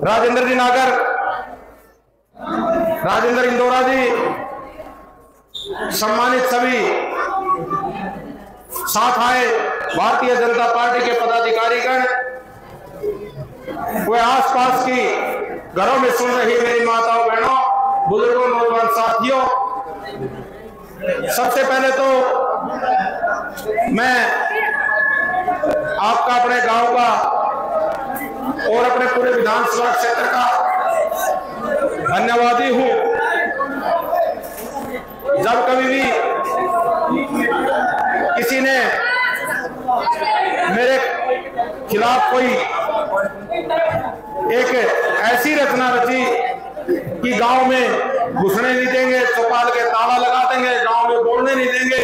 राजेंद्र जी नागर, राजेंद्र इंदौरा जी, सम्मानित सभी साथ आए भारतीय जनता पार्टी के पदाधिकारीगण, वे आसपास की घरों में सुन रही मेरी माताओं बहनों, बुजुर्गों, नौजवान साथियों, सबसे पहले तो मैं आपका अपने गांव का और अपने पूरे विधानसभा क्षेत्र का धन्यवादी हूं। जब कभी भी किसी ने मेरे खिलाफ कोई एक ऐसी रचना रची कि गांव में घुसने नहीं देंगे, चौपाल के ताला लगा देंगे, गांव में बोलने नहीं देंगे,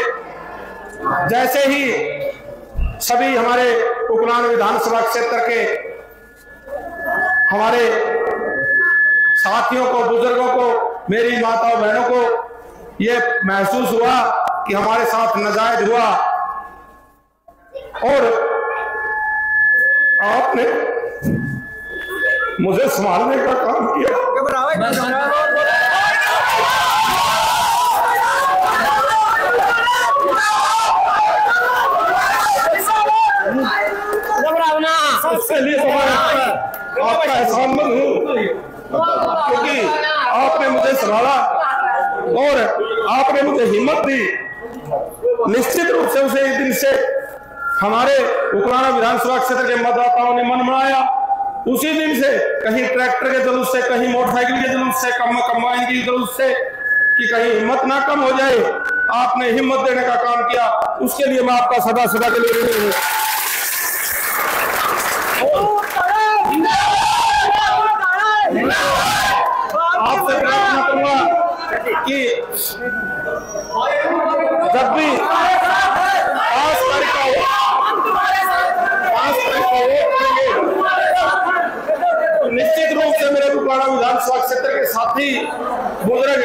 जैसे ही सभी हमारे उपलान विधानसभा क्षेत्र के हमारे साथियों को, बुजुर्गों को, मेरी माताओं बहनों को ये महसूस हुआ कि हमारे साथ नाजायज हुआ और आपने मुझे संभालने का काम किया। इसके लिए आपका एहसानमंद हूँ, क्योंकि आपने मुझे संभाला और आपने मुझे हिम्मत दी। निश्चित रूप से उसे दिन से हमारे उपलाना विधानसभा क्षेत्र के मतदाताओं ने मन बनाया। उसी दिन से कहीं ट्रैक्टर के जुलूस से, कहीं मोटरसाइकिल के जुलूस से, कंबाइन के जुलूस से, कि कहीं हिम्मत ना कम हो जाए, आपने हिम्मत देने का काम किया। उसके लिए मैं आपका सदा सदा के लिए ऋणी हूँ। आपसे प्रार्थना करूंगा कि जब भी 5 तारीख का निश्चित रूप से मेरे उपलाना विधानसभा क्षेत्र के साथी, बुजुर्ग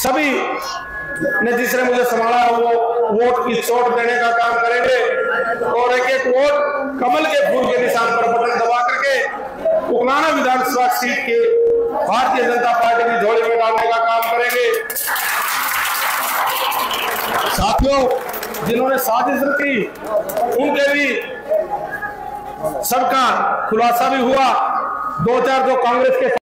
सभी ने जिसने मुझे संभाला वो वोट की चोट देने का काम करेंगे और एक एक वोट कमल के फूल के निशान पर बटन दबा करके उपलाना विधानसभा सीट के भारतीय जनता पार्टी की झोली में डालने का काम करेंगे। साथियों, जिन्होंने साजिश रची उनके भी सबका खुलासा भी हुआ। 2-4 जो कांग्रेस के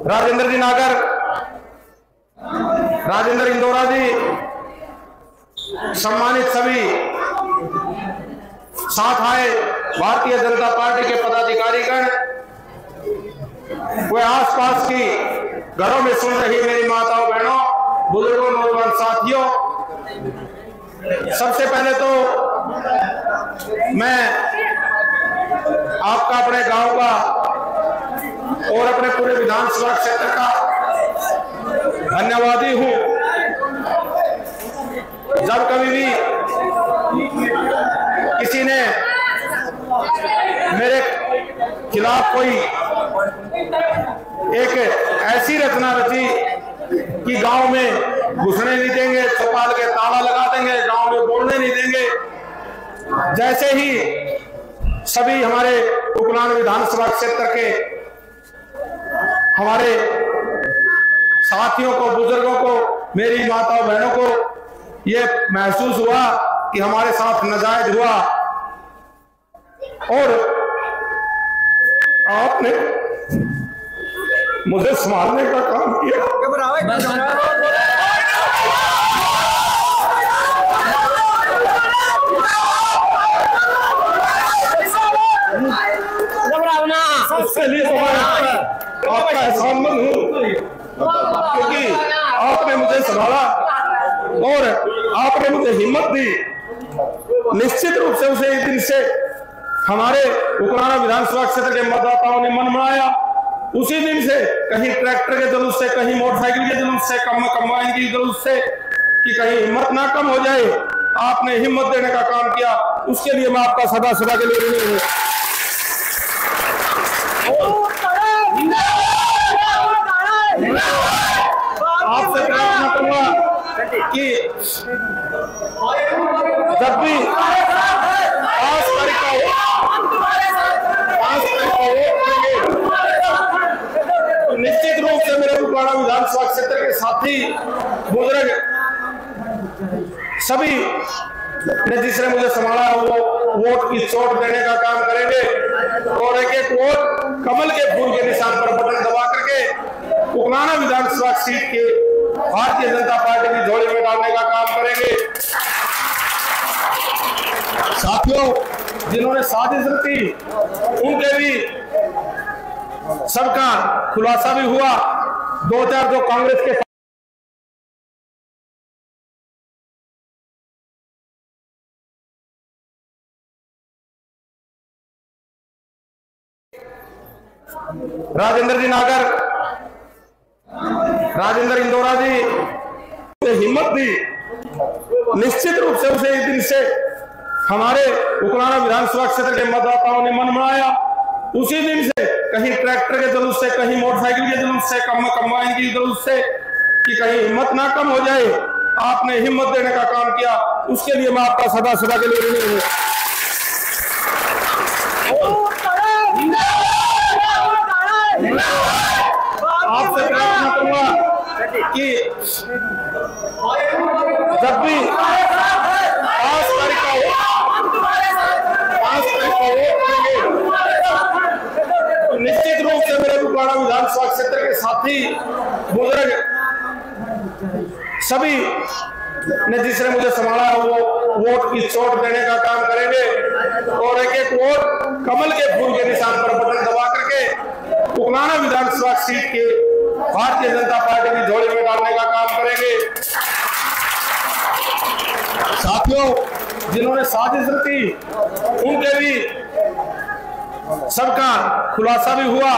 राजेंद्र जी नागर, राजेंद्र इंदौरा जी, सम्मानित सभी साथ आए भारतीय जनता पार्टी के पदाधिकारीगण, वे आसपास की घरों में सुन रही मेरी माताओं बहनों, बुजुर्गों, नौजवान साथियों, सबसे पहले तो मैं आपका अपने गांव का और अपने पूरे विधानसभा क्षेत्र का धन्यवादी हूं। जब कभी भी किसी ने मेरे खिलाफ कोई एक ऐसी रचना रची कि गांव में घुसने नहीं देंगे, चौपाल के ताला लगा देंगे, गांव में बोलने नहीं देंगे, जैसे ही सभी हमारे उपलान विधानसभा क्षेत्र के हमारे साथियों को, बुजुर्गों को, मेरी माताओं बहनों को ये महसूस हुआ कि हमारे साथ नाजायज हुआ और आपने मुझे संभालने का काम किया। इसके लिए आपका एहसानमंद हूँ। और आपने मुझे हिम्मत दी। निश्चित रूप से उसे इस दिन से हमारे उकराना विधानसभा क्षेत्र के मतदाताओं ने मन बनाया। उसी दिन से कहीं ट्रैक्टर के जुलूस से, कहीं मोटरसाइकिल के जुलूस से, कंबाइन के जुलूस से, कि कहीं हिम्मत ना कम हो जाए, आपने हिम्मत देने का काम किया। उसके लिए मैं आपका सदा सदा के लिए ऋणी हूं। आपसे प्रार्थना करूंगा कि जब भी 5 तारीख का निश्चित रूप से मेरे उकराना विधानसभा क्षेत्र के साथी बुजुर्ग सभी ने जिसने मुझे संभाला वो वोट की चोट देने का काम करेंगे और एक एक वोट कमल के फूल के निशान पर बटन दबा करके उकराना विधानसभा सीट के भारतीय जनता पार्टी की झोली में डालने का काम करेंगे। साथियों, जिन्होंने साजिश रची उनके भी सबका खुलासा भी हुआ। 2000 जो कांग्रेस के राजेंद्र जी नागर, राजेंद्र इंदौरा जी हिम्मत दी। निश्चित रूप से उसे इस दिन से हमारे उकराना विधानसभा क्षेत्र के मतदाताओं ने मन बनाया। उसी दिन से कहीं ट्रैक्टर के जुलूस से, कहीं मोटरसाइकिल के जुलूस से, कंबाइन के जुलूस से, कि कहीं हिम्मत ना कम हो जाए, आपने हिम्मत देने का काम किया। उसके लिए मैं आपका सदा सदा के लिए ऋणी हूं। आपसे प्रार्थना करूंगा कि जब भी 5 तारीख का निश्चित रूप से मेरे उकराना विधानसभा क्षेत्र के साथी बुजुर्ग सभी ने जिसने मुझे संभाला वो वोट की चोट देने का काम करेंगे और एक एक वोट कमल के फूल के निशान पर बटन दबा करके उकराना विधानसभा सीट के भारतीय जनता पार्टी की झोली में डालने का काम करेंगे। साथियों, जिन्होंने साजिश रची उनके भी सबका खुलासा भी हुआ।